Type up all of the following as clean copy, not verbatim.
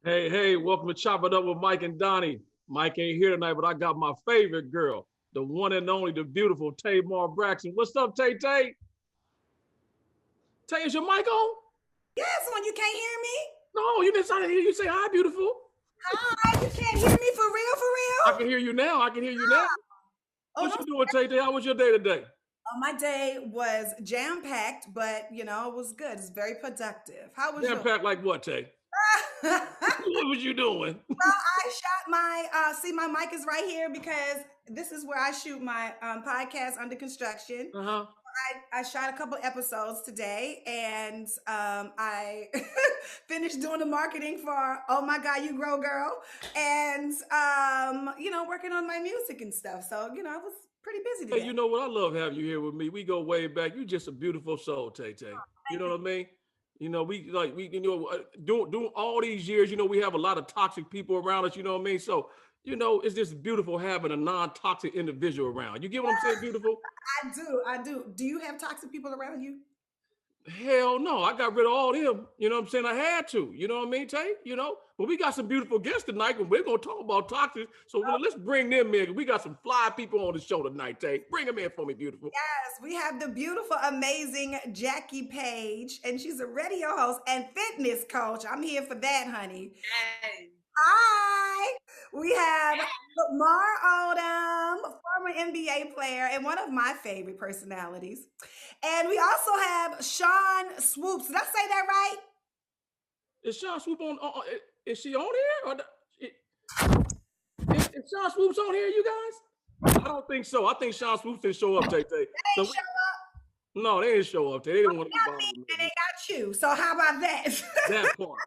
Hey, welcome to Chop It Up with Mike and Donny. Mike ain't here tonight, but I got my favorite girl, the one and only, the beautiful Tamar Braxton. What's up, Tay Tay? Tay, is your mic on? Yes, when you can't hear me. No, you didn't sound to hear you say hi, beautiful. Hi, you can't hear me for real, for I real? can hear you now. I can hear you now. Oh, What no. you doing, Tay Tay? How was your day today? My day was jam-packed, but it was good. It's very productive. How was Jam yours? packed like what, Tay? Well, What was you doing? I shot my see my mic is right here because this is where I shoot my podcast under construction. Uh-huh. I shot a couple episodes today, and I finished doing the marketing for "Oh My God, You Grow Girl," and working on my music and stuff. So I was pretty busy Hey, today. you know what? I love having you here with me. We go way back. You just a beautiful soul, Tay Tay. You Thank know you. what I mean? Doing all these years, we have a lot of toxic people around us, you know what I mean? So, it's just beautiful having a non-toxic individual around. You get what I'm saying, beautiful? I do. I do. Do you have toxic people around you? Hell no, I got rid of all them. You know what I'm saying? I had to. You know what I mean, Tay? But we got some beautiful guests tonight, and we're gonna talk about toxic. So let's bring them in. We got some fly people on the show tonight, Tay. Bring them in for me, beautiful. Yes, we have the beautiful, amazing Jackie Page, and she's a radio host and fitness coach. I'm here for that, honey. Yes. Hi. We have Lamar Odom, former NBA player and one of my favorite personalities. And we also have Sean Swoops. Did I say that right? Is Sean Swoop on? Is she on here? Is Sean Swoops on here, you guys? I don't think so. I think Sean Swoops didn't show up, Tay Tay. They So ain't show up. no, they didn't show up. They didn't want to be Got me bothered with and they me. got you. So how about that? That part.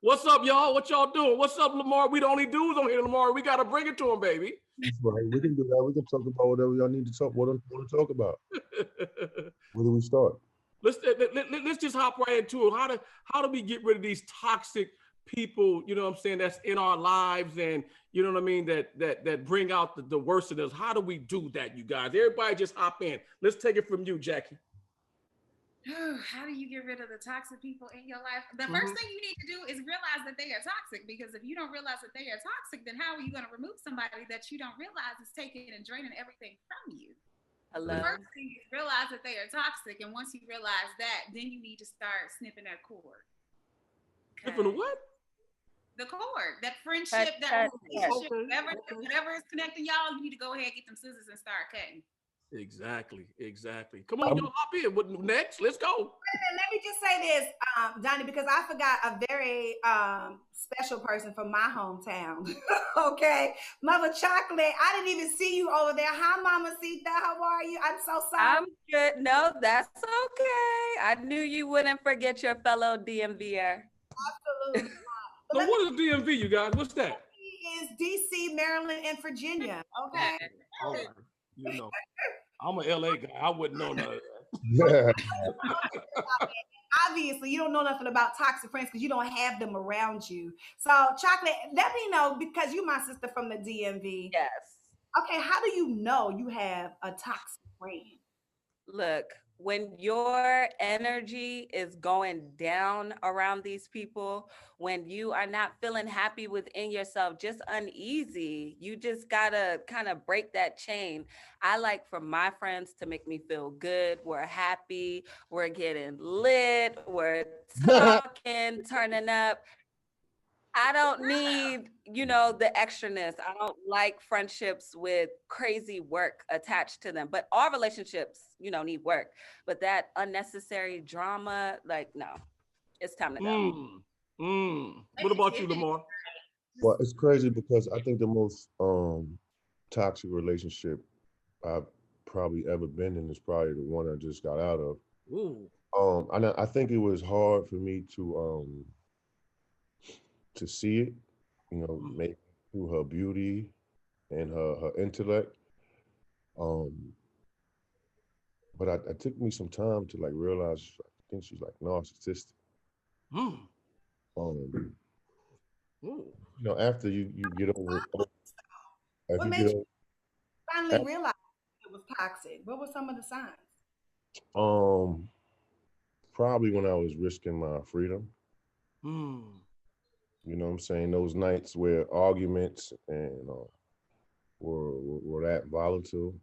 What's up, y'all? What y'all doing? What's up, Lamar? We the only dudes on here, Lamar. We gotta bring it to him, baby. That's right. We can do that. We can talk about whatever y'all need to talk. What do want to talk about? Where do we start? Let's just hop right into it. How do we get rid of these toxic people? You know what I'm saying? That's in our lives, and you know what I mean. That bring out the worst in us. How do we do that, you guys? Everybody, just hop in. Let's take it from you, Jackie. How do you get rid of the toxic people in your life? The first thing you need to do is realize that they are toxic, because if you don't realize that they are toxic, then how are you going to remove somebody that you don't realize is taking and draining everything from you? Hello. The first thing is realize that they are toxic, and once you realize that, then you need to start snipping that cord. Snipping what? The cord, that friendship, that relationship, whatever is connecting y'all, you need to go ahead, get them scissors, and start cutting. Exactly. Come on, y'all, hop in. What next? Let's go. Let me just say this, Donnie, because I forgot a very special person from my hometown. Okay, Mother Chocolate. I didn't even see you over there. Hi, Mama Sita. How are you? I'm so sorry. I'm good. No, that's okay. I knew you wouldn't forget your fellow DMVer. Absolutely. So what is DMV, you guys? What's that? Is DC, Maryland, and Virginia. Okay. All right. I'm an LA guy. I wouldn't know none of that. Yeah. Obviously, you don't know nothing about toxic friends because you don't have them around you. So, Chocolate, let me know, because you're my sister from the DMV. Yes. Okay, how do you know you have a toxic friend? Look, when your energy is going down around these people, when you are not feeling happy within yourself, just uneasy, you just gotta kind of break that chain. I like for my friends to make me feel good. We're happy, we're getting lit, we're talking, turning up. I don't need, the extraness. I don't like friendships with crazy work attached to them. But all relationships, need work. But that unnecessary drama, like, no, it's time to go. What about you, Lamar? Well, it's crazy because I think the most toxic relationship I've probably ever been in is probably the one I just got out of. Ooh. I think it was hard for me to see it, maybe through her beauty and her intellect. Um, but it took me some time to like realize I think she's like narcissistic. Mm. Um, Ooh. After you get over, What after you made get you finally realize it was toxic? What were some of the signs? probably when I was risking my freedom. You know what I'm saying? Those nights where arguments and were that volatile,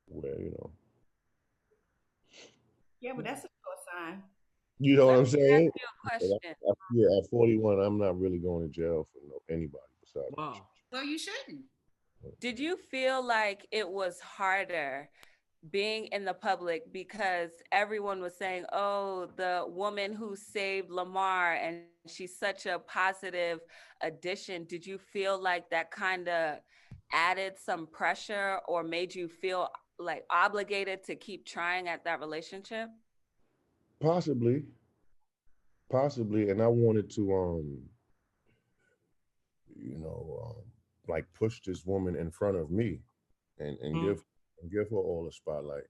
where Yeah, but that's a sure sign. you know what Let I'm me ask saying? you a But question. yeah, at 41, I'm not really going to jail for anybody besides my Wow. So you shouldn't. Did you feel like it was harder being in the public because everyone was saying, oh, the woman who saved Lamar and she's such a positive addition? Did you feel like that kind of added some pressure or made you feel like obligated to keep trying at that relationship? Possibly, possibly, and I wanted to you know, like push this woman in front of me and Mm. give her all the spotlight.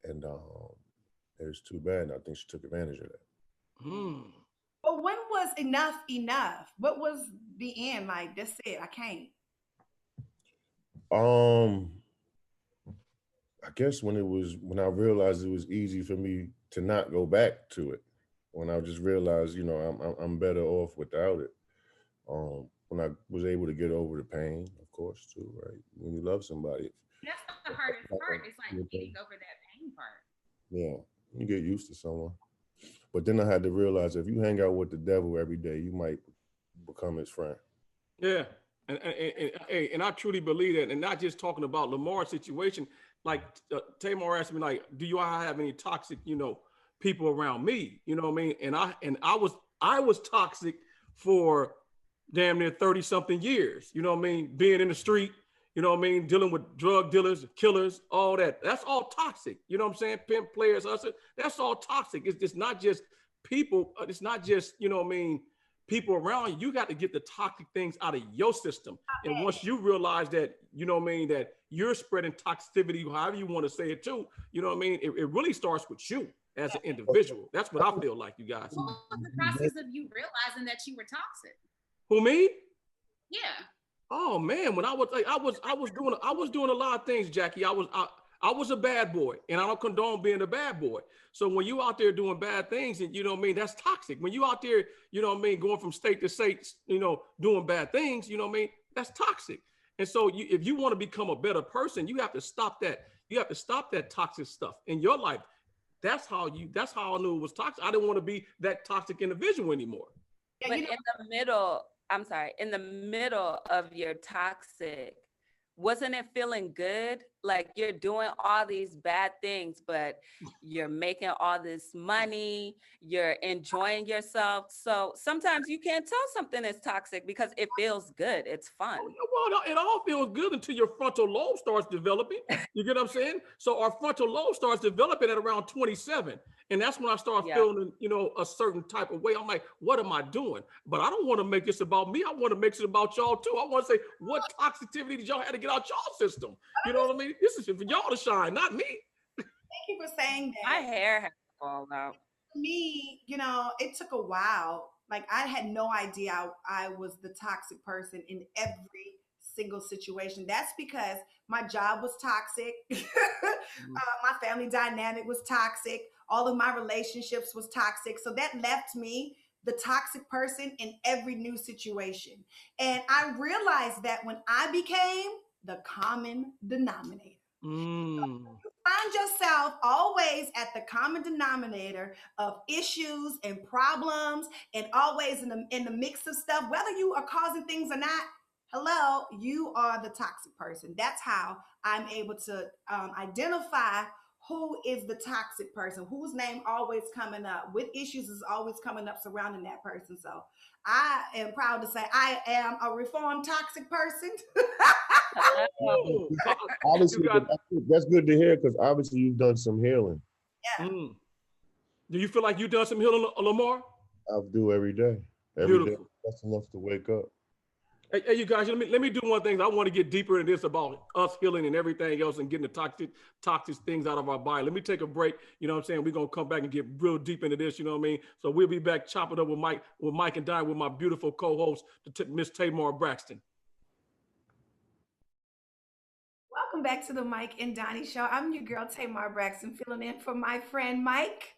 And it was too bad. I think she took advantage of that. Mm. But when was enough enough? What was the end? Like, that's it. I can't. Um, I guess when I realized it was easy for me to not go back to it. When I just realized, I'm better off without it. When I was able to get over the pain, of course, too, right? When you love somebody, That's the hardest part. It's like getting over that pain part. yeah, you get used to someone. But then I had to realize if you hang out with the devil every day, you might become his friend. Yeah. And I truly believe that. And not just talking about Lamar's situation. Like Tamar asked me, like, do you have any toxic, people around me? You know what I mean? And I was toxic for damn near 30 something years. You know what I mean? Being in the street, you know what I mean? Dealing with drug dealers, killers, all that. That's all toxic. You know what I'm saying? Pimp players, hustlers. That's all toxic. It's not just people. It's not just, you know what I mean? People around you. You got to get the toxic things out of your system. And once you realize that, you know what I mean, that you're spreading toxicity, however you want to say it too, you know what I mean? It really starts with you as an individual. That's what I feel like, you guys. What was the process of you realizing that you were toxic? Who, me? Yeah. Oh man, when I was doing a lot of things, Jackie. I was a bad boy, and I don't condone being a bad boy. So when you out there doing bad things, and you know what I mean, that's toxic. When you out there, you know what I mean, going from state to state, doing bad things, you know what I mean, that's toxic. And so if you want to become a better person, you have to stop that. You have to stop that toxic stuff in your life. That's how I knew it was toxic. I didn't want to be that toxic individual anymore. Yeah, But in the middle, I'm sorry, in the middle of your toxic, wasn't it feeling good? Like you're doing all these bad things, but you're making all this money, you're enjoying yourself. So sometimes you can't tell something is toxic because it feels good. It's fun. Well, it all feels good until your frontal lobe starts developing. You get what I'm saying? So our frontal lobe starts developing at around 27. And that's when I start Yeah. feeling, a certain type of way. I'm like, what am I doing? But I don't want to make this about me. I want to make it about y'all too. I want to say, what toxicity did y'all have to get out y'all system? You know what I mean? This is for y'all to shine, not me. thank you for saying My that. hair has fallen out. For me, it took a while. Like I had no idea I was the toxic person in every single situation. That's because my job was toxic. My family dynamic was toxic. All of my relationships was toxic. So that left me the toxic person in every new situation. And I realized that when I became the common denominator. Mm. Find yourself always at the common denominator of issues and problems and always in the mix of stuff, whether you are causing things or not. Hello, you are the toxic person. That's how I'm able to identify who is the toxic person, whose name always coming up, what issues is always coming up surrounding that person. So I am proud to say I am a reformed toxic person. Oh, you Obviously, but got. that's good to hear because obviously you've done some healing. Yeah. Mm. Do you feel like you done some healing, Lamar? I do every day. Every day, Beautiful. that's enough to wake up. Hey, you guys, let me do one thing. I want to get deeper into this about us healing and everything else and getting the toxic things out of our body. Let me take a break. You know what I'm saying? We're gonna come back and get real deep into this. You know what I mean? So we'll be back chopping up with Mike and Donny with my beautiful co-host, Miss Tamar Braxton. Welcome back to the Mike and Donnie Show. I'm your girl Tamar Braxton, filling in for my friend Mike.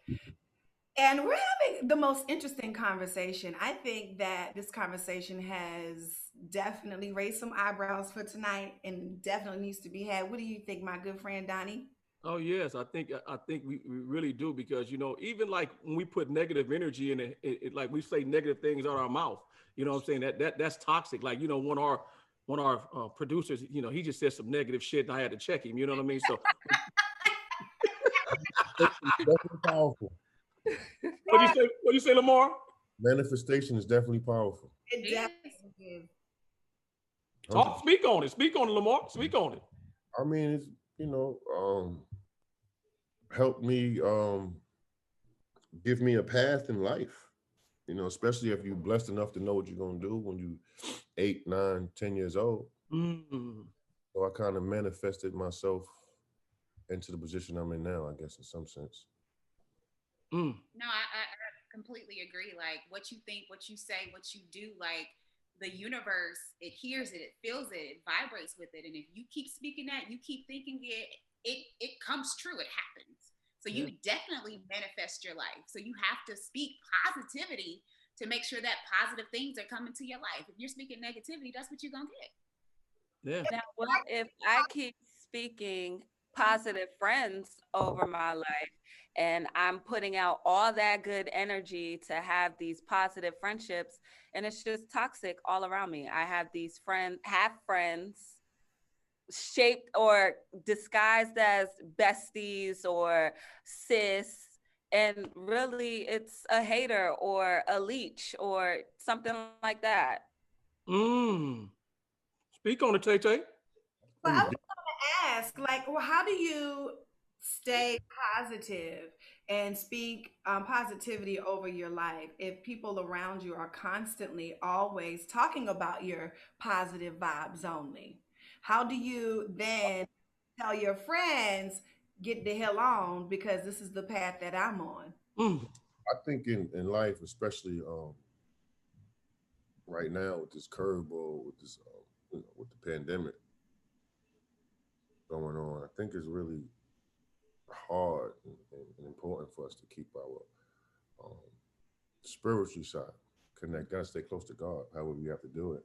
And we're having the most interesting conversation. I think that this conversation has definitely raised some eyebrows for tonight and definitely needs to be had. What do you think, my good friend Donnie? Oh yes, I think we really do because even like when we put negative energy in like we say negative things out of our mouth. You know what I'm saying? That's toxic. Like one of our producers, he just said some negative shit and I had to check him. You know what I mean? So It's definitely powerful. what do you say, Lamar? Manifestation is definitely powerful. It Yes. definitely is. Talk, 100%. speak on it. Speak on it, Lamar. Speak on it. I mean, it's helped me give me a path in life. Especially if you're blessed enough to know what you're gonna do when you 8, 9, 10 years old. Mm. So I kind of manifested myself into the position I'm in now, I guess, in some sense. Mm. No, I completely agree. Like what you think, what you say, what you do, like the universe, it hears it, it feels it, it vibrates with it. And if you keep speaking that, you keep thinking it, it comes true. It happens. So Yeah. you definitely manifest your life. So you have to speak positivity to make sure that positive things are coming to your life. If you're speaking negativity, that's what you're gonna get. Yeah. Now, what if I keep speaking positive friends over my life and I'm putting out all that good energy to have these positive friendships and it's just toxic all around me? I have these half friends shaped or disguised as besties or sis. And really, it's a hater or a leech or something like that. Mm. Speak on it, Tay Tay. But I Pretty was deep. going to ask, like, well, how do you stay positive and speak positivity over your life if people around you are constantly always talking about your positive vibes only? How do you then tell your friends, get the hell on because this is the path that I'm on? Mm. I think in life, especially right now with this curveball, with this with the pandemic going on, I think it's really hard and important for us to keep our um, spiritual side connect. Gotta stay close to God. However, we have to do it.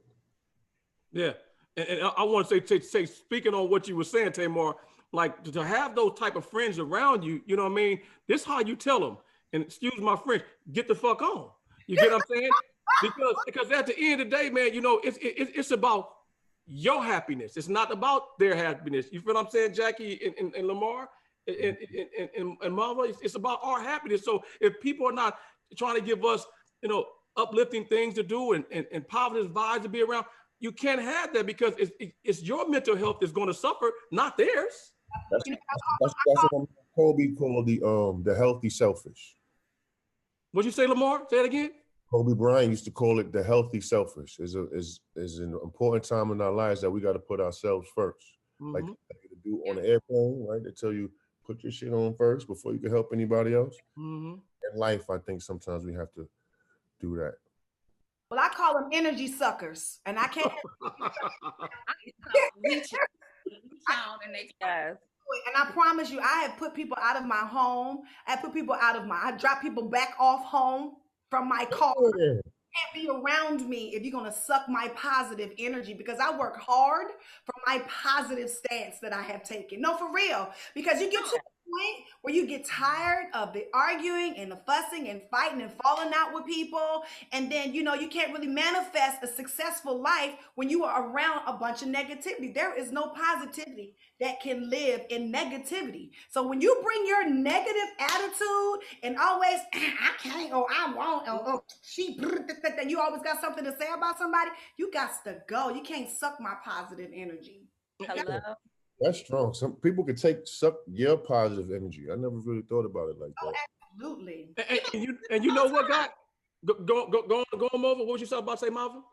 Yeah, and I want to say, speaking on what you were saying, Tamar, like to have those type of friends around you, you know what I mean? This how you tell them, and excuse my French, get the fuck on. You get what I'm saying? Because at the end of the day, man, it's about your happiness. It's not about their happiness. You feel what I'm saying, Jackie and Lamar and Marva? It's about our happiness. So if people are not trying to give us, you know, uplifting things to do and positive vibes to be around, you can't have that because it's your mental health that's going to suffer, not theirs. That's You know, that's what Kobe called the healthy selfish. What you say, Lamar? Say it again. Kobe Bryant used to call it the healthy selfish. Is an important time in our lives that we got to put ourselves first. Like Mm-hmm. they tell you to do on the airplane, right? They tell you put your shit on first before you can help anybody else. Mm-hmm. In life, I think sometimes we have to do that. well, I call them energy suckers, and I can't. Leech on and they Yes. And I promise you, I have put people out of my home. I drop people back off home from my car. Yeah, Can't be around me if you're gonna suck my positive energy because I work hard for my positive stance that I have taken. No, for real. Because you get to a point where you get tired of the arguing and the fussing and fighting and falling out with people. And then you can't really manifest a successful life when you are around a bunch of negativity. There is no positivity that can live in negativity. So when you bring your negative attitude and always I can't or I won't or she that you always got something to say about somebody, you got to go. You can't suck my positive energy. Hello. that's strong. Some people could suck your positive energy. I never really thought about it like Oh, that. absolutely. and you know what, God? Go over. What you about to say, Marvin?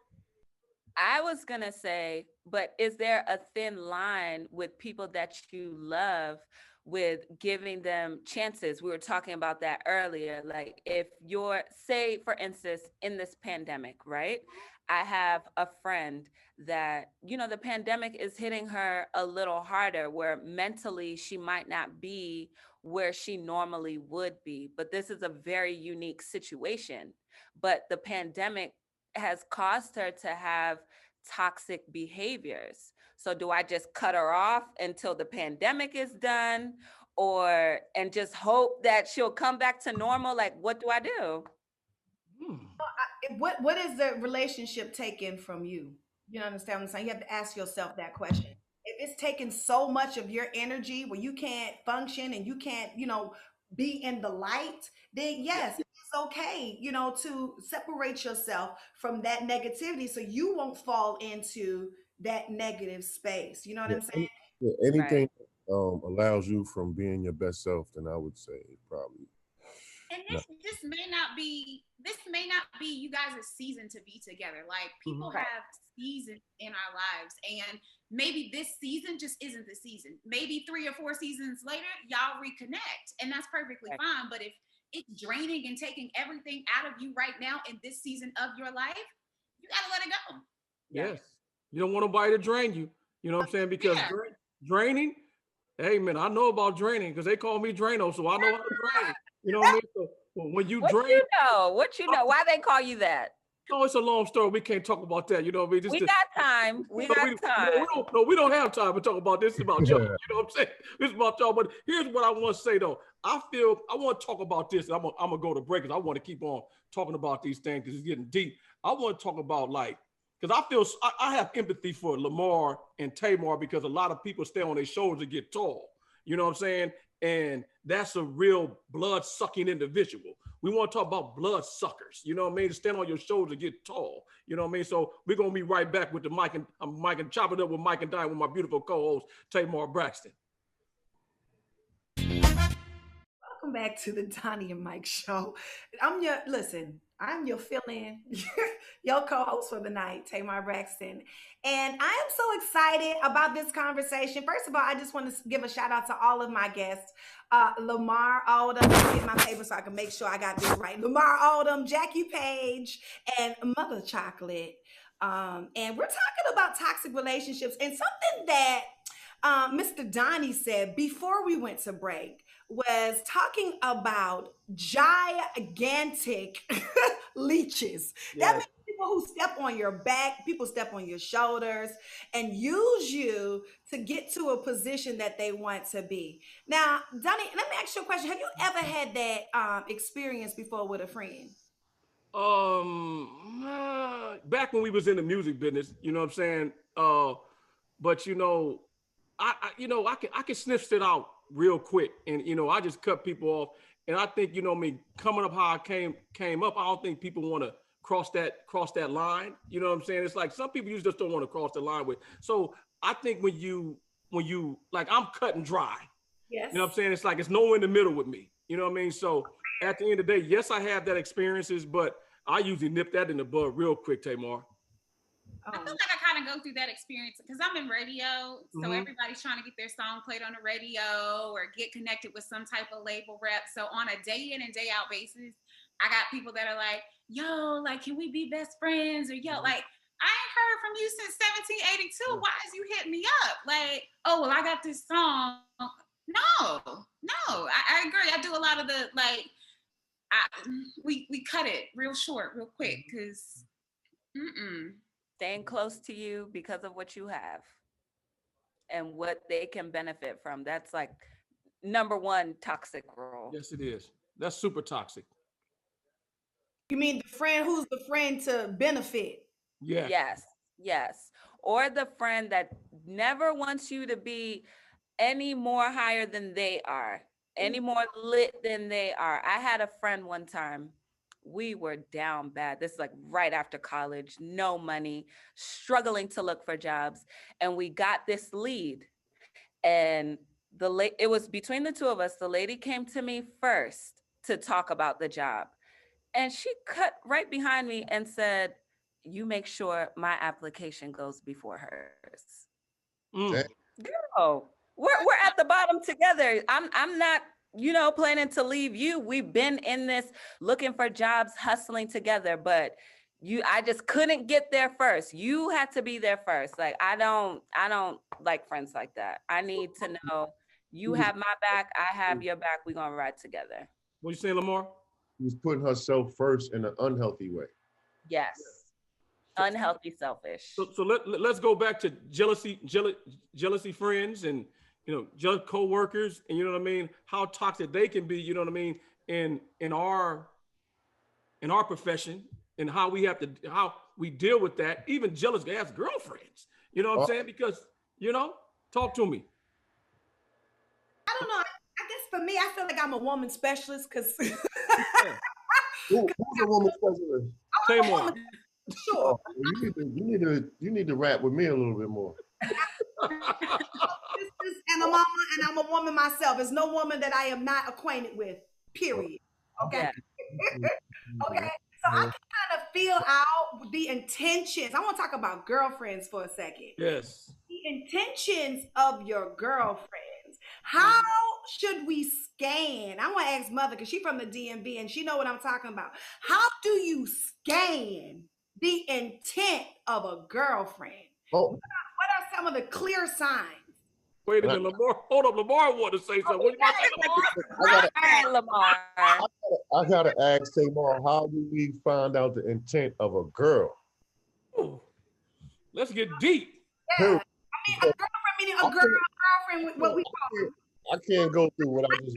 I was gonna say, but is there a thin line with people that you love with giving them chances. We were talking about that earlier. Like if you're, say, for instance, in this pandemic, right? I have a friend that, you know, the pandemic is hitting her a little harder, where mentally she might not be where she normally would be. But this is a very unique situation. But the pandemic has caused her to have toxic behaviors. So do I just cut her off until the pandemic is done, or and just hope that she'll come back to normal? Like, what do I do? Hmm. What is the relationship taking from you? You understand what I'm saying? You have to ask yourself that question. If it's taking so much of your energy where you can't function and you can't, be in the light, then yes, it's okay, to separate yourself from that negativity so you won't fall into that negative space. You know what Yeah, I'm saying? yeah, Right. anything allows you from being your best self, then I would say probably And not. this may not be you guys' season to be together. Like people Mhm. Right. have seasons in our lives, and maybe this season just isn't the season. Maybe 3 or 4 seasons later, y'all reconnect, and that's perfectly Right. fine. But if it's draining and taking everything out of you right now in this season of your life, you gotta let it go. Yeah. Yes. You don't want nobody to drain you. You know what I'm saying? Because Yeah. draining, hey man, I know about draining because they call me Drano, so I know how to drain. You know what I mean? So when you What drain, you know? What you know? Why they call you that? oh, it's a long story. We can't talk about that. You know what I mean? We got time. We No, got we time. don't. No, we don't have time to talk about this. It's about y'all. You know what I'm saying? It's about y'all. But here's what I want to say though. I feel I want to talk about this. I'm gonna go to break because I want to keep on talking about these things because it's getting deep. I want to talk about like because I have empathy for Lamar and Tamar because a lot of people stay on their shoulders and get tall. You know what I'm saying? And that's a real blood sucking individual. We want to talk about blood suckers. You know what I mean? To stand on your shoulders and get tall. You know what I mean? So we're gonna be right back with the Mike and chop it up with Mike and Diane with my beautiful co-host Tamar Braxton. Welcome back to the Donnie and Mike show. I'm your fill-in, your co-host for the night, Tamar Braxton. And I am so excited about this conversation. First of all, I just want to give a shout out to all of my guests. Lamar Odom, get my paper so I can make sure I got this right. Lamar Odom, Jackie Page, and Mother Chocolate. And we're talking about toxic relationships and something that Mr. Donnie said before we went to break was talking about gigantic leeches. That Yes. means people who step on your back, people step on your shoulders, and use you to get to a position that they want to be. Now, Donnie, let me ask you a question. Have you ever had that experience before with a friend? Back when we was in the music business, you know what I'm saying? But I can sniff it out real quick, and I just cut people off. And I think me coming up how I came up, I don't think people want to cross that line. You know what I'm saying? It's like some people you just don't want to cross the line with. So I think when you like I'm cut and dry. You know what I'm Yes. saying? It's like it's nowhere in the middle with me. You know what I mean? So at the end of the day, yes, I have that experiences, but I usually nip that in the bud real quick, Tamar. I feel Oh, like I kind of go through that experience because I'm in radio. So Mm-hmm. everybody's trying to get their song played on the radio or get connected with some type of label rep. So on a day in and day out basis, I got people that are like, yo, like, can we be best friends? Or yo, like, I ain't heard from you since 1782. Yeah. Why is you hitting me up? Like, oh, well, I got this song. No, I agree. I do a lot of the like, we cut it real short, real quick, because Staying close to you because of what you have and what they can benefit from. That's like number one toxic role. Yes, it is. That's super toxic. you mean the friend who's the friend to benefit? Yes. Yes, yes. Or the friend that never wants you to be any more higher than they are, any more lit than they are. I had a friend one time. We were down bad. This is like right after college, no money, struggling to look for jobs. And we got this lead. And it was between the two of us. The lady came to me first to talk about the job. And she cut right behind me and said, "You make sure my application goes before hers." Mm. Dang. Girl. we're at the bottom together. I'm not, planning to leave you. We've been in this looking for jobs, hustling together, but I just couldn't get there first. You had to be there first. Like I don't like friends like that. I need to know you have my back, I have your back. We're gonna ride together. What you saying, Lamar? She was putting herself first in an unhealthy way. Yes. Unhealthy, selfish. So let's go back to jealousy friends and jealous co-workers, and you know what I mean, how toxic they can be, you know what I mean, in our profession, and how we deal with that, even jealous ass girlfriends. You know what I'm saying? Because talk to me. I don't know. I guess for me, I feel like I'm a woman specialist because Who's a woman specialist? Tamar. Sure. You need to rap with me a little bit more. And I'm a woman myself. There's no woman that I am not acquainted with. Period. Okay. Yeah. Okay. So I can kind of feel out the intentions. I want to talk about girlfriends for a second. Yes. The intentions of your girlfriends. How should we scan? I want to ask Mother because she's from the DMV and she know what I'm talking about. How do you scan the intent of a girlfriend? Oh. What are some of the clear signs? Wait a minute, Lamar. Hold up, Lamar wanted to say something. What Lamar. I gotta ask Tamar, how do we find out the intent of a girl? Ooh, let's get deep. Yeah. I mean, a girlfriend meaning a girlfriend, what we call it. I can't go through what I just.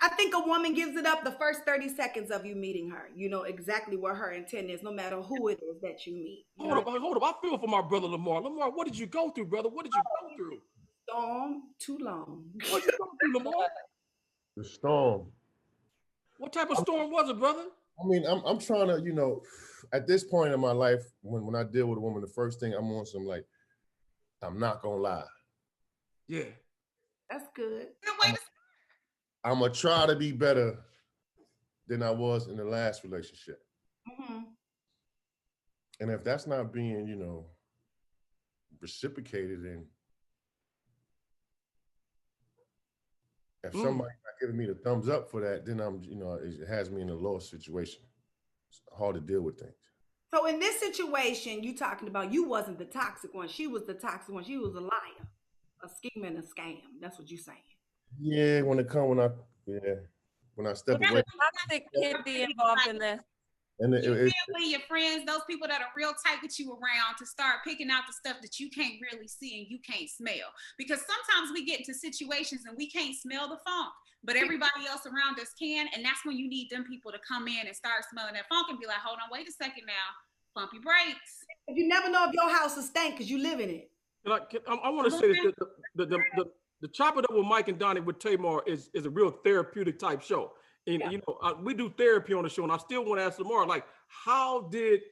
I think a woman gives it up the first 30 seconds of you meeting her. You know exactly what her intent is, no matter who it is that you meet. Hold up. I feel for my brother Lamar. Lamar, what did you go through, brother? What did you go through? Storm, too long. What did you go through, Lamar? The storm. What type of storm was it, brother? I mean, I'm trying to, at this point in my life, when I deal with a woman, the first thing I'm on some like, I'm not gonna lie. Yeah. That's good. I'm gonna try to be better than I was in the last relationship. Mm-hmm. And if that's not being, reciprocated, and if somebody's not giving me the thumbs up for that, then it has me in a lost situation. It's hard to deal with things. So in this situation, you talking about you wasn't the toxic one. She was the toxic one. She was a liar, a scheme and a scam. That's what you're saying. Yeah, when I step away. Toxic can be involved in this. And you feel with your friends, those people that are real tight with you around, to start picking out the stuff that you can't really see and you can't smell. Because sometimes we get into situations and we can't smell the funk, but everybody else around us can. And that's when you need them people to come in and start smelling that funk and be like, hold on, wait a second now, pump your brakes. You never know if your house is stank because you live in it. I want to say this, the Chop It Up with Mike and Donny with Tamar is a real therapeutic type show. And we do therapy on the show, and I still want to ask Lamar, like, how did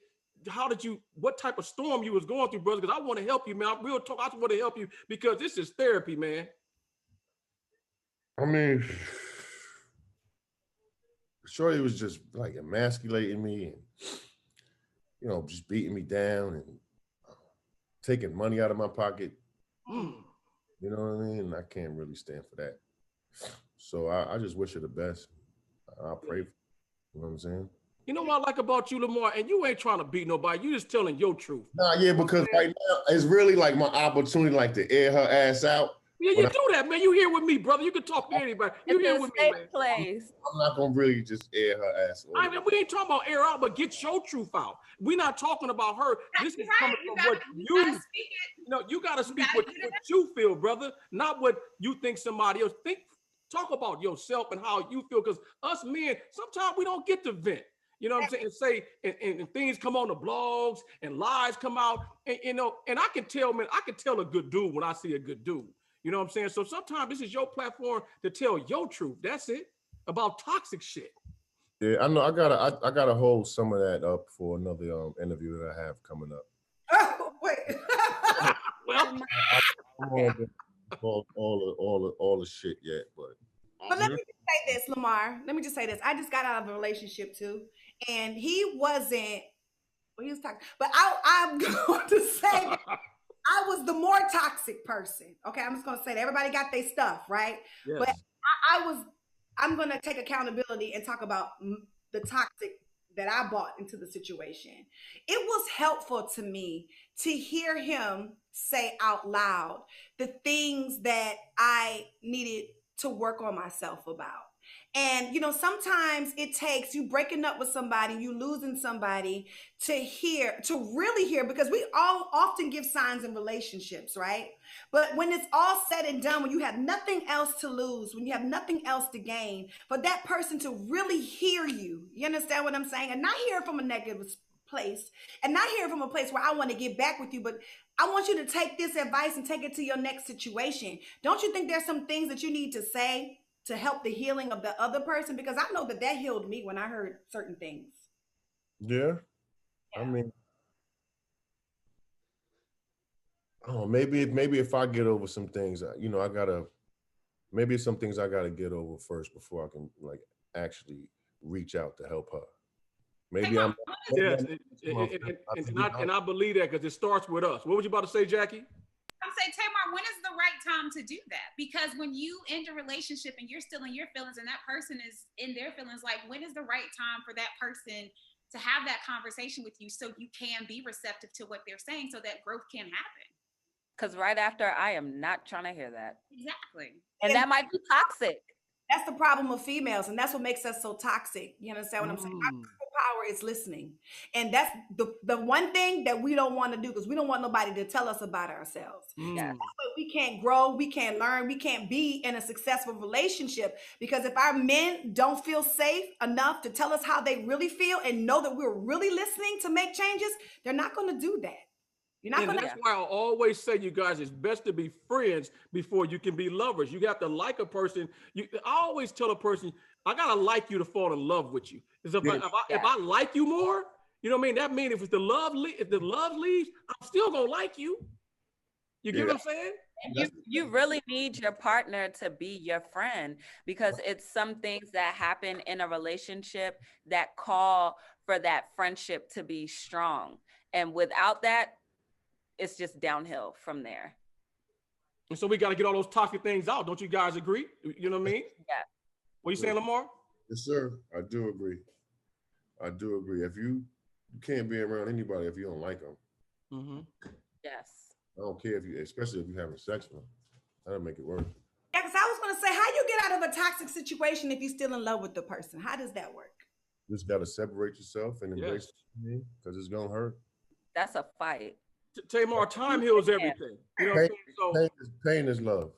you, what type of storm you was going through, brother? Because I want to help you, man. Real talk, I just want to help you because this is therapy, man. I mean, Shorty was just like emasculating me and, just beating me down and taking money out of my pocket. You know what I mean? I can't really stand for that. So I just wish her the best. I'll pray for her. You know what I'm saying? You know what I like about you, Lamar? And you ain't trying to beat nobody. You just telling your truth. Nah, yeah, because right now it's really like my opportunity, like to air her ass out. Yeah, you do that, man. You here with me, brother. You can talk to anybody. You here with me, man. I'm not gonna really just air her ass out. I mean, we ain't talking about air out, but get your truth out. We're not talking about her. This is coming from what you gotta speak what you feel, brother, not what you think somebody else think. Talk about yourself and how you feel, because us men, sometimes we don't get to vent. You know what I'm saying? And say, and things come on the blogs and lies come out. And and I can tell, man, I can tell a good dude when I see a good dude. You know what I'm saying? So sometimes this is your platform to tell your truth. That's it. About toxic shit. Yeah, I know. I gotta hold some of that up for another interview that I have coming up. Oh, wait. Well, I won't all the shit yet, but let me just say this, Lamar. Let me just say this. I just got out of a relationship too, and he wasn't. Well, he was talking, but I'm going to say that I was the more toxic person. Okay, I'm just gonna say that everybody got their stuff, right? Yes. But I'm gonna take accountability and talk about the toxic that I brought into the situation. It was helpful to me to hear him say out loud the things that I needed to work on myself about. And sometimes it takes you breaking up with somebody, you losing somebody to really hear, because we all often give signs in relationships, right? But when it's all said and done, when you have nothing else to lose, when you have nothing else to gain, for that person to really hear you, you understand what I'm saying? And not hear it from a negative place, and not hear it from a place where I want to get back with you, but I want you to take this advice and take it to your next situation. Don't you think there's some things that you need to say to help the healing of the other person? Because I know that healed me when I heard certain things. Yeah. I mean, oh, maybe if I get over some things, maybe it's some things I gotta get over first before I can like actually reach out to help her. Maybe I'm. Yes, and I believe that because it starts with us. What was you about to say, Jackie? I'm saying, Tamar, when is the right time to do that? Because when you end a relationship and you're still in your feelings and that person is in their feelings, like when is the right time for that person to have that conversation with you so you can be receptive to what they're saying so that growth can happen? Because right after, I am not trying to hear that. Exactly. And that might be toxic. That's the problem with females, and that's what makes us so toxic. You understand what I'm saying? Our superpower is listening. And that's the one thing that we don't want to do, because we don't want nobody to tell us about ourselves. Yeah. We can't grow, we can't learn, we can't be in a successful relationship, because if our men don't feel safe enough to tell us how they really feel and know that we're really listening to make changes, they're not going to do that. You're not And gonna. that's why I always say, you guys, it's best to be friends before you can be lovers. You have to like a person. I always tell a person, I gotta like you to fall in love with you. Because if I like you more, you know what I mean? That means if the love leaves, I'm still gonna like you. You get what I'm saying? You really need your partner to be your friend, because it's some things that happen in a relationship that call for that friendship to be strong. And without that, it's just downhill from there. And so we got to get all those toxic things out. Don't you guys agree? You know what I mean? Yeah. What are you saying, Lamar? Yes, sir. I do agree. If you can't be around anybody if you don't like them. Mm-hmm. Yes. I don't care especially if you're having sex with them. That'll make it worse. Yeah, because I was going to say, how you get out of a toxic situation if you're still in love with the person? How does that work? You just got to separate yourself and embrace it, because it's going to hurt. That's a fight. Tamar, time heals everything. You know what I'm saying? So, pain is love.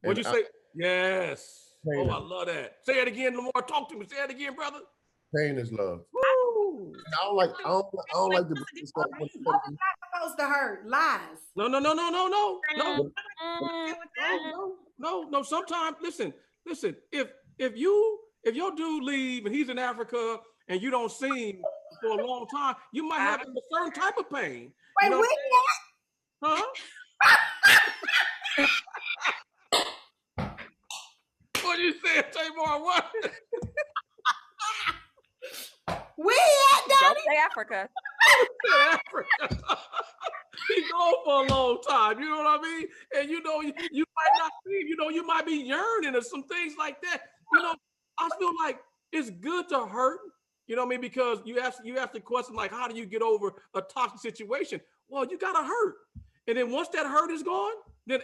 What'd you say? Yes. Pain I love that. Say it again, Lamar. Talk to me. Say it again, brother. Pain is love. Woo. I don't like the stuff. What's not supposed to hurt? Lies. No. Sometimes, listen. If your dude leave and he's in Africa and you don't see him for a long time, you might have a certain type of pain. Wait, you know huh? What you saying, Tamar? What? We at Don't Donny? say Africa. Africa. He's gone for a long time. You know what I mean? And you might not see. You might be yearning or some things like that. I feel like it's good to hurt. You know what I mean? Because you ask the question, like, how do you get over a toxic situation? Well, you gotta hurt. And then once that hurt is gone, then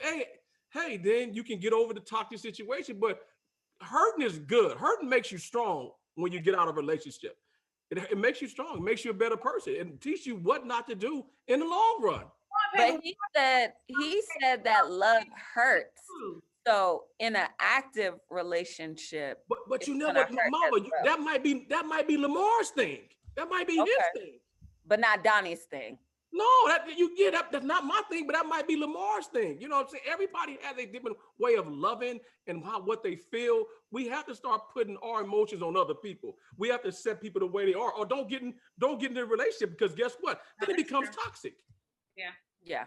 then you can get over the toxic situation. But hurting is good. Hurting makes you strong when you get out of a relationship. It makes you strong. It makes you a better person and teach you what not to do in the long run. But he said that love hurts. So in an active relationship, but you know what, Mama, that might be Lamar's thing. That might be his thing. But not Donnie's thing. No, that's not my thing, but that might be Lamar's thing. You know what I'm saying? Everybody has a different way of loving and what they feel. We have to start putting our emotions on other people. We have to set people the way they are, or don't get in a relationship, because guess what? Then it becomes toxic. Yeah. Yeah.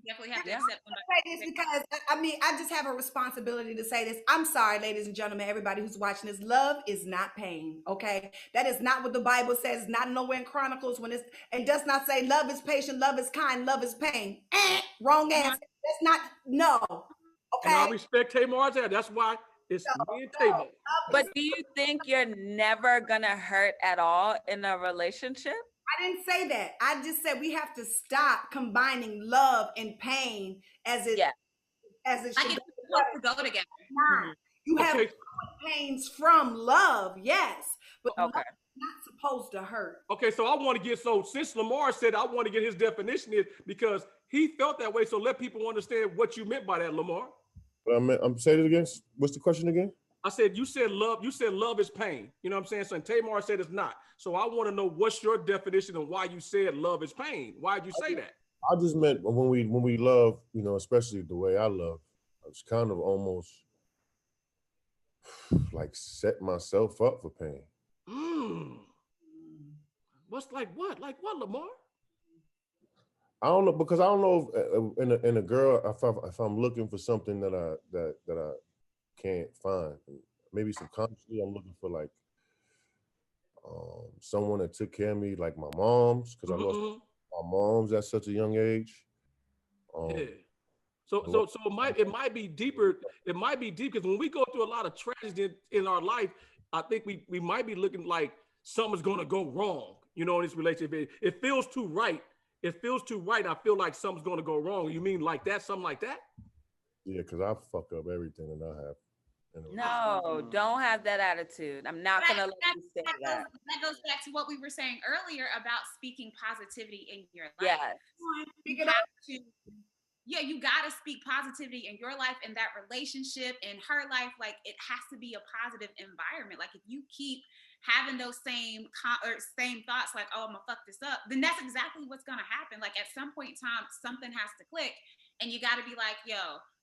definitely have to Yeah. accept somebody. Say this because I mean I just have a responsibility to say this. I'm sorry, ladies and gentlemen, everybody who's watching this. Love is not pain. Okay, that is not what the Bible says. Not nowhere in Chronicles when it does not say love is patient, love is kind, love is pain. Wrong Come on. answer. That's not no. And I Okay. respect Tamar's answer. That's why it's No, me and no. Tamar. But do you think you're never gonna hurt at all in a relationship? I didn't say that. I just said we have to stop combining love and pain as it Yeah. Like should it's supposed to go together. not. You have Okay. pains from love, yes, but love Okay. is not supposed to hurt. Okay, so I want to get, so since Lamar said I want to get his definition is because he felt that way. So let people understand what you meant by that, Lamar. But I'm saying it again. What's the question again? I said you said love is pain. You know what I'm saying? So and Tamar said it's not. So I want to know what's your definition and why you said love is pain. Why'd you say that? I just meant when we love, you know, especially the way I love, it's kind of almost like set myself up for pain. What's like what? Like what, Lamar? I don't know, because I don't know if in a girl, if I'm looking for something that I can't find, maybe subconsciously I'm looking for like someone that took care of me, like my mom's, because I lost my mom's at such a young age. Yeah. So it might be deeper. It might be deep because when we go through a lot of tragedy in our life, I think we might be looking like something's gonna go wrong. You know, in this relationship, it feels too right. It feels too right. I feel like something's gonna go wrong. You mean like that? Something like that? Yeah, because I fuck up everything and I have. No, don't have that attitude. I'm not gonna let you say that. That goes back to what we were saying earlier about speaking positivity in your life. Yes. You have to, yeah, you gotta speak positivity in your life, in that relationship, in her life. Like it has to be a positive environment. Like if you keep having those same thoughts, like, oh, I'm gonna fuck this up, then that's exactly what's gonna happen. Like at some point in time, something has to click, and you gotta be like, yo,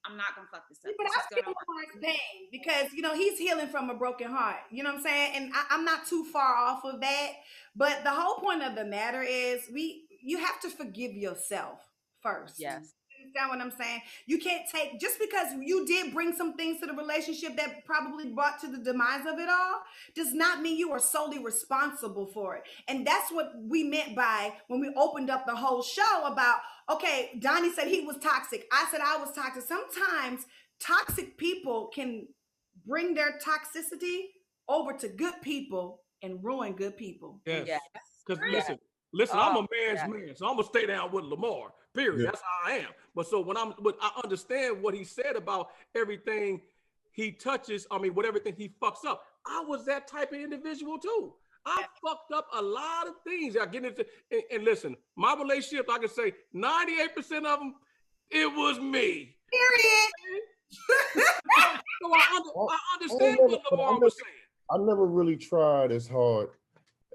I'm not gonna fuck this up. But I feel Lamar's pain because he's healing from a broken heart. You know what I'm saying? And I'm not too far off of that. But the whole point of the matter is you have to forgive yourself first. Yes. You understand what I'm saying? You can't take just because you did bring some things to the relationship that probably brought to the demise of it all, does not mean you are solely responsible for it. And that's what we meant by when we opened up the whole show about, okay, Donny said he was toxic. I said I was toxic. Sometimes toxic people can bring their toxicity over to good people and ruin good people. Yes. Because Yes. listen, I'm a man's man, so I'm gonna stay down with Lamar. Period. Yeah. That's how I am. But so when I understand what he said about everything he touches. I mean, with everything he fucks up. I was that type of individual too. I fucked up a lot of things. I get into and listen, my relationship, I can say 98% of them, it was me. Period. So I understand what Lamar was saying. I never really tried as hard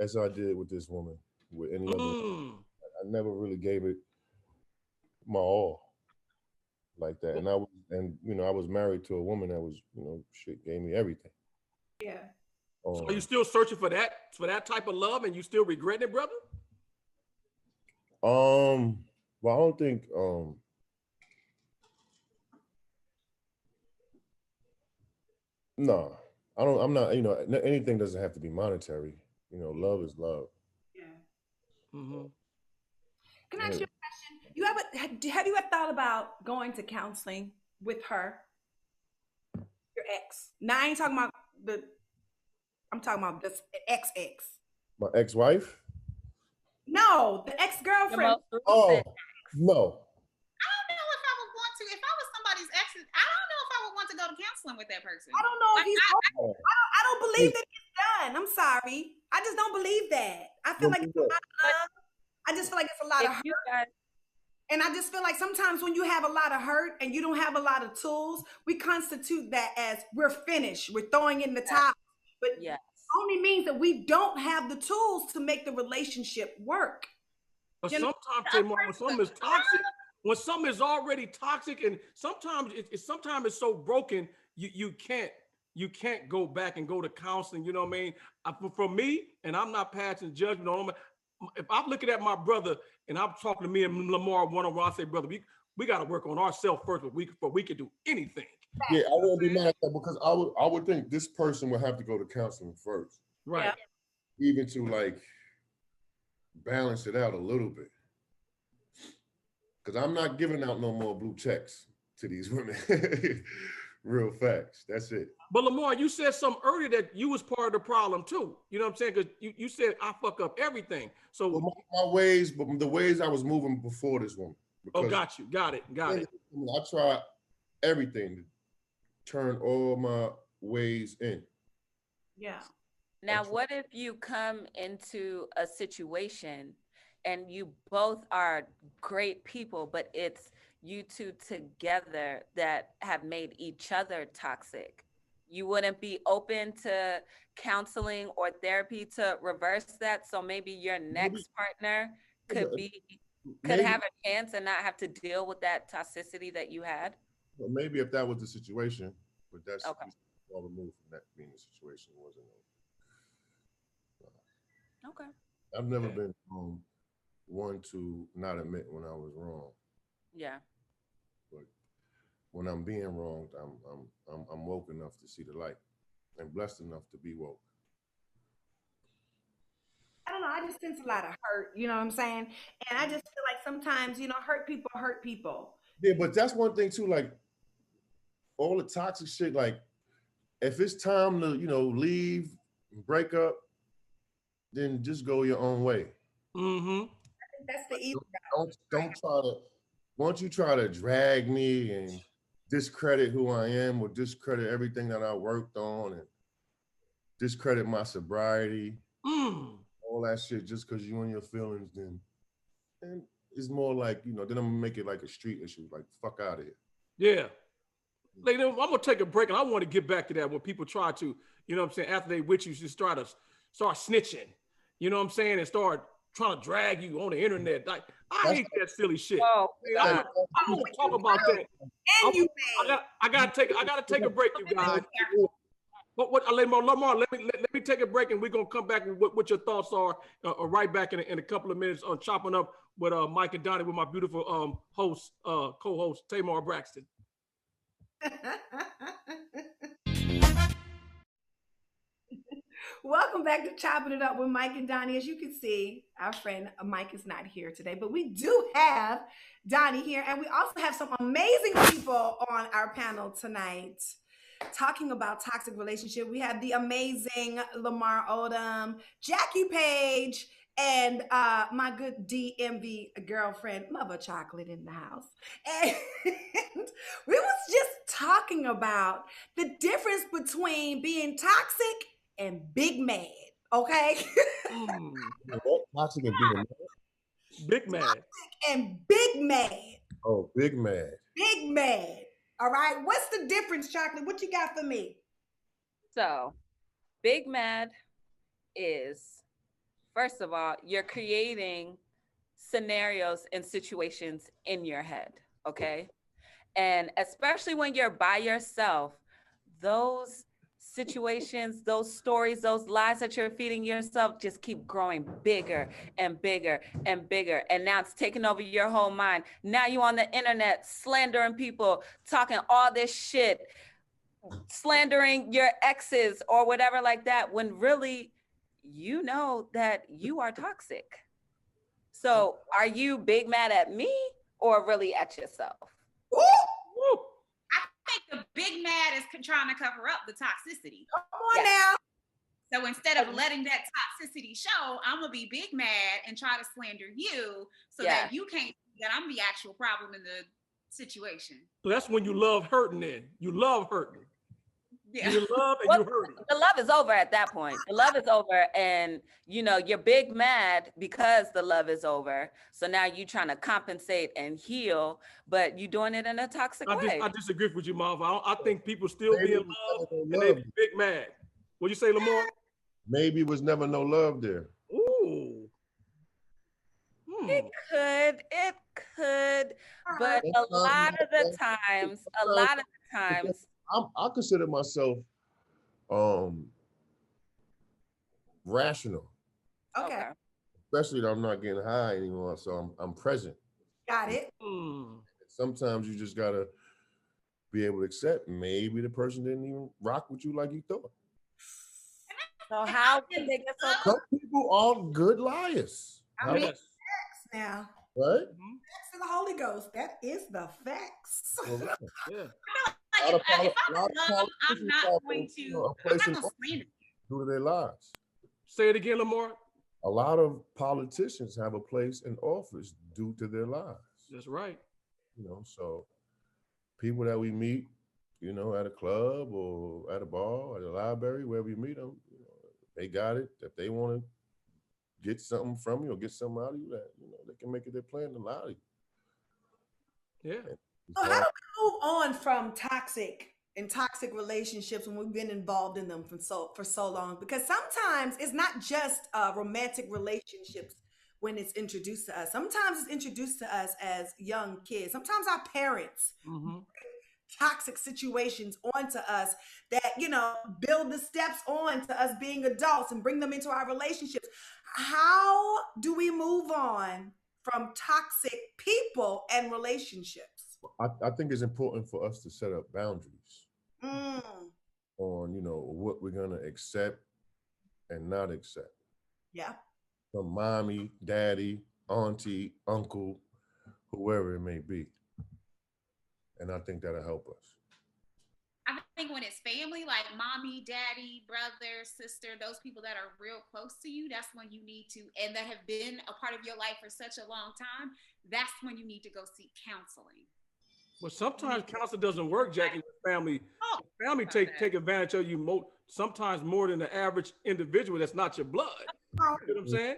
as I did with this woman, with any other. I never really gave it my all like that. And I was married to a woman that was, shit gave me everything. Yeah. So are you still searching for that type of love, and you still regret it, brother? Well, I don't think no, I don't. I'm not. Anything doesn't have to be monetary. Love is love. Yeah. Mm-hmm. Can I ask you a question? Have you ever thought about going to counseling with her, your ex? Now I ain't talking about I'm talking about this ex. My ex-wife? No, the ex-girlfriend. Oh, no. I don't know if I would want to. If I was somebody's ex, I don't know if I would want to go to counseling with that person. I don't know if he's. I don't believe that he's done. I'm sorry. I just don't believe that. I feel like it's a lot of love. I just feel like it's a lot of hurt. And I just feel like sometimes when you have a lot of hurt and you don't have a lot of tools, we constitute that as we're finished. We're throwing in the towel. But only means that we don't have the tools to make the relationship work. But sometimes, Tamar, when something is toxic, when something is already toxic, and sometimes it's so broken, you can't go back and go to counseling. You know what I mean? For me, and I'm not passing judgment on him. If I'm looking at my brother and I'm talking to me and Lamar one-on-one, I say, brother, we got to work on ourselves first before we can do anything. Yeah, I wouldn't be mad at that because I would think this person would have to go to counseling first. Right. Yeah. Even to like balance it out a little bit. Because I'm not giving out no more blue checks to these women. Real facts. That's it. But Lamar, you said something earlier that you was part of the problem too. You know what I'm saying? Because you said I fuck up everything. So Well, my ways, but the ways I was moving before this woman. got you. Got it. I tried everything to turn all my ways in. Yeah. Now, what if you come into a situation and you both are great people, but it's you two together that have made each other toxic? You wouldn't be open to counseling or therapy to reverse that, so maybe your next partner could have a chance and not have to deal with that toxicity that you had? Well, maybe if that was the situation, but that's okay. All removed from that being the situation, wasn't it? Okay. I've never been one to not admit when I was wrong. Yeah. But when I'm being wronged, I'm woke enough to see the light and blessed enough to be woke. I don't know. I just sense a lot of hurt. You know what I'm saying? And I just feel like sometimes, hurt people hurt people. Yeah, but that's one thing too. Like all the toxic shit. Like if it's time to leave, break up, then just go your own way. Mm-hmm. I think that's the easy. Don't try to. Once you try to drag me and discredit who I am or discredit everything that I worked on and discredit my sobriety, all that shit just because you and your feelings, then it's more like, then I'm gonna make it like a street issue, like fuck out of here. Yeah. Like, I'm gonna take a break and I want to get back to that when people try to, after they with you, just try to start snitching, you know what I'm saying, and start trying to drag you on the internet. Like, I hate that silly shit. Oh, I want to talk about that. And I gotta take a break, you guys. Lamar, let me take a break and we're gonna come back and what your thoughts are right back in a couple of minutes on chopping up with Mike and Donny with my beautiful co-host Tamar Braxton. Welcome back to Chopping It Up with Mike and Donny. As you can see, our friend Mike is not here today, but we do have Donny here, and we also have some amazing people on our panel tonight talking about toxic relationship. We have the amazing Lamar Odom, Jackie Page, and my good DMV girlfriend, Mother Chocolate, in the house. And we was just talking about the difference between being toxic and big mad, okay? Toxic and being mad? Big mad. Toxic and big mad. Oh, big mad. Big mad. All right. What's the difference, Chocolate? What you got for me? So, big mad is, first of all, you're creating scenarios and situations in your head, okay? And especially when you're by yourself, those situations, those stories, those lies that you're feeding yourself just keep growing bigger and bigger and bigger. And now it's taking over your whole mind. Now you're on the internet slandering people, talking all this shit, slandering your exes or whatever like that, when really you know that you are toxic. So are you big mad at me or really at yourself? Woo! Woo! I think the big mad is trying to cover up the toxicity. Come on now. So instead of letting that toxicity show, I'm gonna be big mad and try to slander you so that you can't see that I'm the actual problem in the situation. So that's when you love hurting then. You love hurting. Yeah. You love and you hurting. The love is over at that point. The love is over, and you're big mad because the love is over. So now you're trying to compensate and heal, but you're doing it in a toxic way. I disagree with you, Marv. I think people still be in love and they be big mad. What'd you say, Lamar? Maybe it was never no love there. Ooh. It could, but a lot of the times, I consider myself rational. Okay. Especially that I'm not getting high anymore, so I'm present. Got it. At sometimes you just gotta be able to accept maybe the person didn't even rock with you like you thought. So how can they get so Some people are good liars. I mean, Yes. facts now. Right? Mhm. Facts of the Holy Ghost. That is the facts. Well, right. Yeah. Like if I'm in a lot of love, I'm politicians not have going a, to. you know, a I'm place not in gonna office slander. due to their lives. Say it again, Lamar. A lot of politicians have a place in office due to their lives. That's right. You know, so people that we meet, you know, at a club or at a bar, at a library, wherever you meet them, you know, they got it. If they want to get something from you or get something out of you, that you know, they can make it their plan to lie to you. Yeah. So how do we move on from toxic relationships when we've been involved in them for so long? Because sometimes it's not just romantic relationships when it's introduced to us. Sometimes it's introduced to us as young kids. Sometimes our parents Mm-hmm. toxic situations onto us that build the steps on to us being adults and bring them into our relationships. How do we move on from toxic people and relationships? I think it's important for us to set up boundaries Mm, on, you know, what we're gonna accept and not accept yeah. from mommy, daddy, auntie, uncle, whoever it may be. And I think that'll help us. I think when it's family, like mommy, daddy, brother, sister, those people that are real close to you, that's when you need to, and that have been a part of your life for such a long time, that's when you need to go seek counseling. But sometimes counseling doesn't work, Jackie. With family, Oh, family take advantage of you sometimes more than the average individual that's not your blood. You know what I'm saying?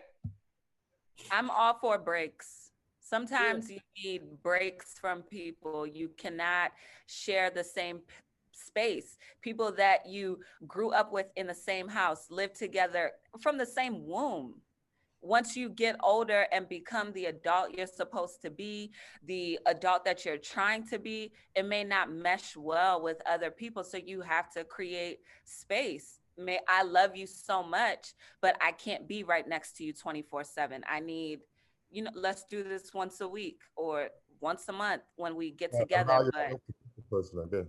I'm all for breaks. Sometimes you need breaks from people. You cannot share the same space. People that you grew up with in the same house, live together from the same womb. Once you get older and become the adult you're supposed to be, the adult that you're trying to be, it may not mesh well with other people. So you have to create space. I love you so much, but I can't be right next to you 24/7. I need, let's do this once a week or once a month when we get together. Allow But yourself to be the person, I guess.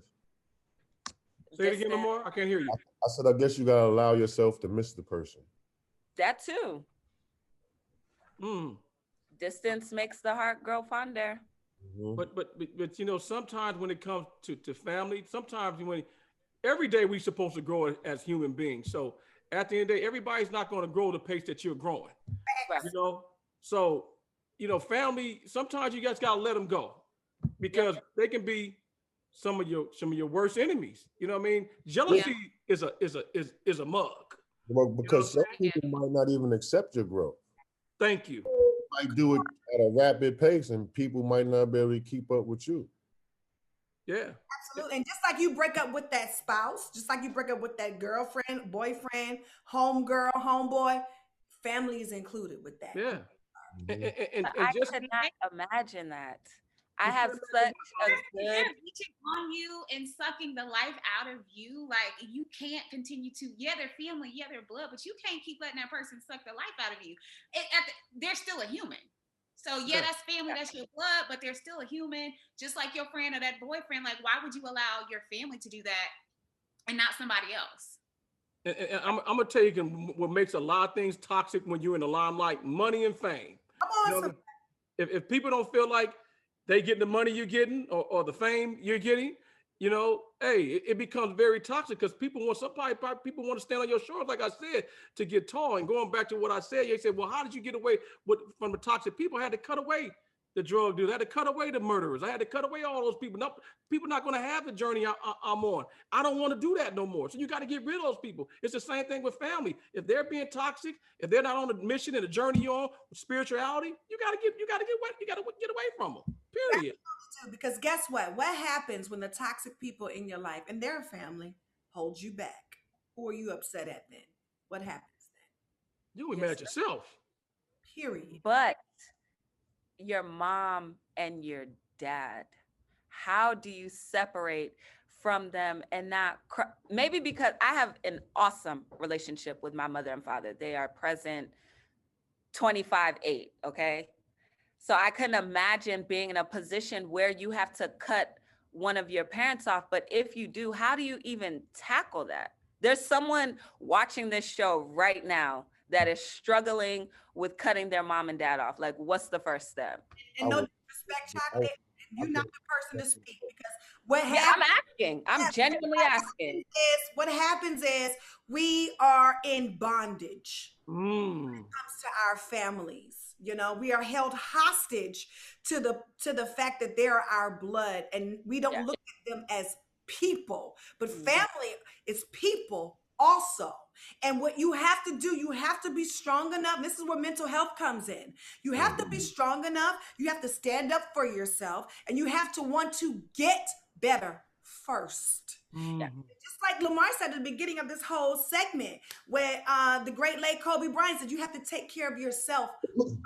Say it again, Lamar. I can't hear you. I said, I guess you gotta allow yourself to miss the person. that too. Mm. Distance makes the heart grow fonder. Mhm. But you know, sometimes when it comes to family, sometimes when every day we're supposed to grow as human beings. So at the end of the day, everybody's not going to grow the pace that you're growing. Right. You know, so family. Sometimes you guys gotta let them go because they can be some of your worst enemies. You know what I mean? Jealousy is a mug. Well, You know because some what I'm people might not even accept your growth. Thank you. You might do it at a rapid pace, and people might not be able to keep up with you. Yeah. Absolutely. And just like you break up with that spouse, just like you break up with that girlfriend, boyfriend, homegirl, homeboy, family is included with that. Yeah. Mhm. And But I just could not imagine that. I You have can't such a They're good, reaching on you and sucking the life out of you. Like you can't continue to. Yeah, they're family. Yeah, they're blood. But you can't keep letting that person suck the life out of you. They're still a human. So yeah, that's family. That's your blood. But they're still a human, just like your friend or that boyfriend. Like, why would you allow your family to do that and not somebody else? and I'm gonna tell you what makes a lot of things toxic when you're in the limelight: money and fame. Come You on, know, if people don't feel like they get the money you're getting or the fame you're getting, hey, it becomes very toxic because people people want to stand on your shoulders, like I said, to get tall. And going back to what I said, you said, well, how did you get away from the toxic people? I had to cut away the drug dealers, I had to cut away the murderers, I had to cut away all those people. No, people not going to have the journey I'm on. I don't want to do that no more. So you got to get rid of those people. It's the same thing with family. If they're being toxic, if they're not on the mission and the journey you're on with spirituality, you got to get away from them. Period. too, because guess what? What happens when the toxic people in your life and their family hold you back? Who are you upset at then? What happens You be then? mad at yourself. Period. but your mom and your dad, how do you separate from them and not maybe because I have an awesome relationship with my mother and father. They are present 25/8, okay? So I couldn't imagine being in a position where you have to cut one of your parents off. But if you do, how do you even tackle that? There's someone watching this show right now that is struggling with cutting their mom and dad off. Like, what's the first step? And no disrespect, Chocolate, you're not the person to speak, because what Yeah, happens, I'm asking. I'm genuinely asking. what happens is we are in bondage Mm. comes to our families. You know, we are held hostage to the fact that they're our blood, and we don't Yeah. look at them as people. But Mhm. family is people also. And what you have to do, you have to be strong enough. This is where mental health comes in. You have to be strong enough. You have to stand up for yourself, and you have to want to get better first. Yeah. Just like Lamar said at the beginning of this whole segment, where the great late Kobe Bryant said, you have to take care of yourself first.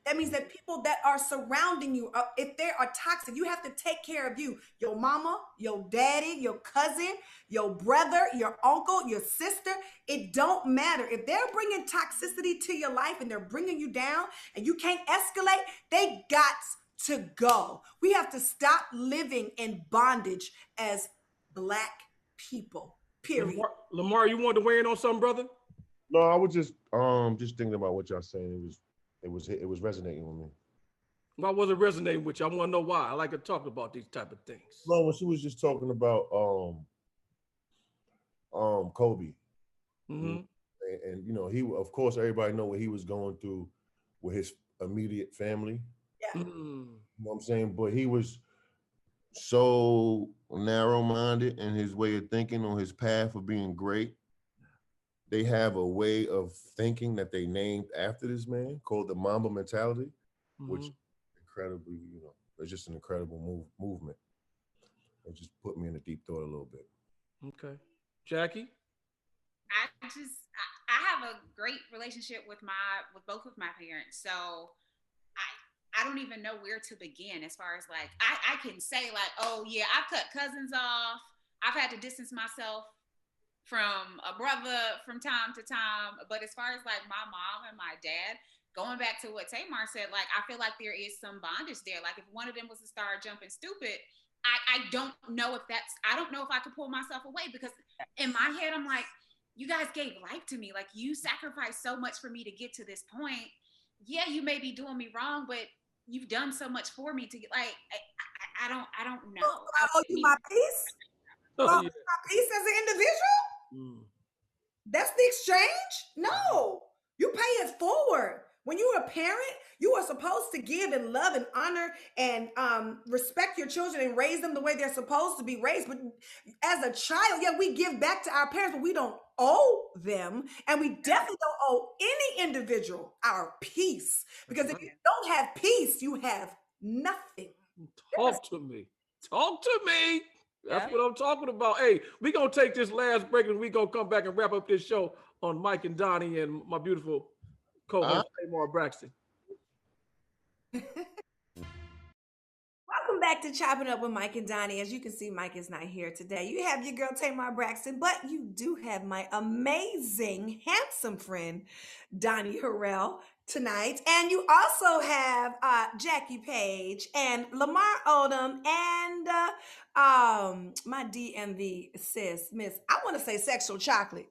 That means that people that are surrounding you, if they are toxic, you have to take care of you. Your mama, your daddy, your cousin, your brother, your uncle, your sister. It don't matter. If they're bringing toxicity to your life and they're bringing you down and you can't escalate, they got to go. We have to stop living in bondage as Black people, period. Lamar, you wanted to weigh in on something, brother? No, I was just thinking about what y'all saying. It was resonating with me. Why was it resonating with you? I want to know why. I like to talk about these type of things. No, when she was just talking about Kobe, Mm-hmm. and you know, he, of course, everybody know what he was going through with his immediate family. Yeah. Mm. You know what I'm saying? But he was so narrow-minded in his way of thinking on his path of being great. They have a way of thinking that they named after this man called the Mamba mentality, which incredibly, you know, it's just an incredible movement. It just put me in a deep thought a little bit. Okay. Jackie? I have a great relationship with both of my parents. So I don't even know where to begin as far as like, I can say like, oh yeah, I've cut cousins off. I've had to distance myself from a brother from time to time. But as far as like my mom and my dad, going back to what Tamar said, like, I feel like there is some bondage there. Like if one of them was to start jumping stupid, I don't know if I don't know if I could pull myself away, because in my head, I'm like, you guys gave life to me. Like you sacrificed so much for me to get to this point. Yeah, you may be doing me wrong, but you've done so much for me to get like, I don't know. I owe you my peace. Oh, yeah. My peace as an individual. That's the exchange? No, you pay it forward. When you're a parent, you are supposed to give and love and honor and respect your children and raise them the way they're supposed to be raised. But as a child, yeah, we give back to our parents, but we don't owe them. And we definitely don't owe any individual our peace. Because if you don't have peace, you have nothing. Talk to me. Talk to me. That's what I'm talking about. Hey, we're going to take this last break and we're going to come back and wrap up this show on Mike and Donny and my beautiful co-host, Tamar Braxton. Welcome back to Chopping Up with Mike and Donny. As you can see, Mike is not here today. You have your girl Tamar Braxton, but you do have my amazing, handsome friend, Donny Harrell, tonight. And you also have Jackie Page and Lamar Odom and my DMV sis, Miss, I want to say Sexual Chocolate.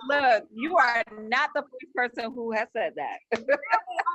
Look, you are not the first person who has said that. I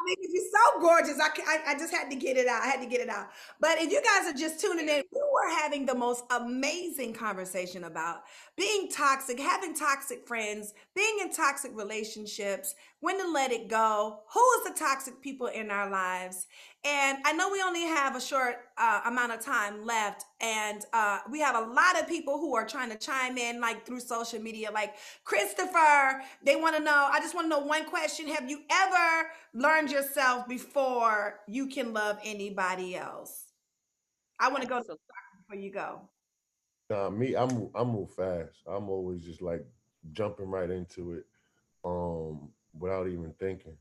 mean, you're so gorgeous. I just had to get it out. I had to get it out. But if you guys are just tuning in, we were having the most amazing conversation about being toxic, having toxic friends, being in toxic relationships, when to let it go, who is the toxic people in our lives. And I know we only have a short amount of time left, and we have a lot of people who are trying to chime in, like through social media, like Christopher. They want to know, I just want to know one question. Have you ever learned yourself before you can love anybody else? I want to go before you go. Me, I move fast. I'm always just like jumping right into it, without even thinking.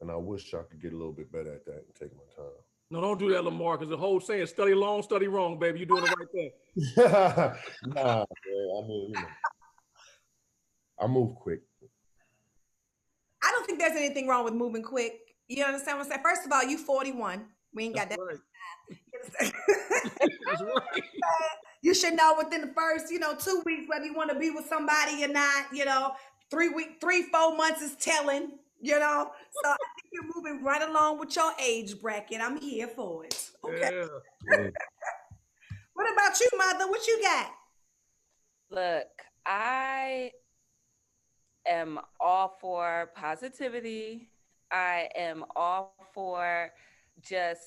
And I wish I could get a little bit better at that and take my time. No, don't do that, Lamar, because the whole saying, study long, study wrong, baby. You're doing the right thing. Nah, man, I mean, you know, I move quick. there's anything wrong with moving quick. You understand what I'm saying? First of all, you 41. We ain't got That's that. right. That's right. You should know within the first, 2 weeks whether you want to be with somebody or not. 4 months is telling. So I think you're moving right along with your age bracket. I'm here for it. Okay. Yeah. What about you, mother? What you got? Look, I am all for positivity. I am all for just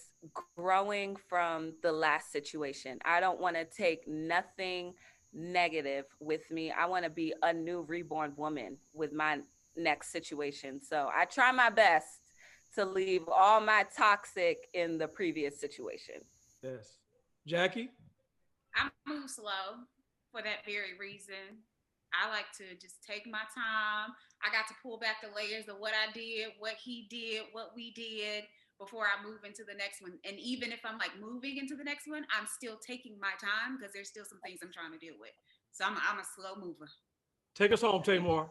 growing from the last situation. I don't want to take nothing negative with me. I want to be a new reborn woman with my next situation. So I try my best to leave all my toxic in the previous situation. Yes. Jackie? I move slow for that very reason. I like to just take my time. I got to pull back the layers of what I did, what he did, what we did before I move into the next one. And even if I'm like moving into the next one, I'm still taking my time because there's still some things I'm trying to deal with. So I'm a slow mover. Take us home, Tamar.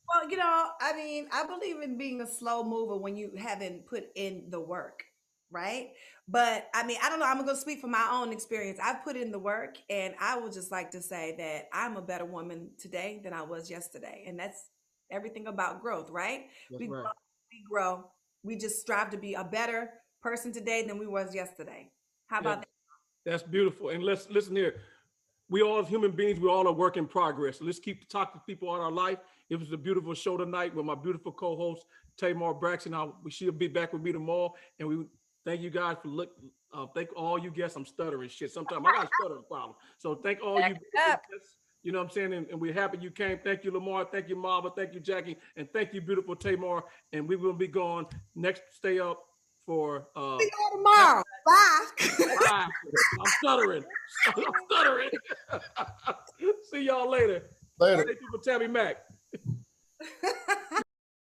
Well, I believe in being a slow mover when you haven't put in the work, right? But I don't know. I'm going to speak from my own experience. I've put in the work, and I would just like to say that I'm a better woman today than I was yesterday. And that's everything about growth, right? That's We right. grow, we grow. We just strive to be a better person today than we was yesterday. How about that? That's beautiful. And let's listen here. We all as human beings, we all a work in progress. So let's keep talking to people on our life. It was a beautiful show tonight with my beautiful co-host, Tamar Braxton. She'll be back with me tomorrow. And we thank you guys for thank all you guests. I'm stuttering shit. Sometimes I got a stuttering problem. So thank all you guests. You know what I'm saying? And we're happy you came. Thank you, Lamar. Thank you, Marva. Thank you, Jackie. And thank you, beautiful Tamar. And we will be going next. Stay up for See you tomorrow. Bye. Bye. I'm stuttering. I'm stuttering. See y'all later. Later. Thank you for Tabby Mac.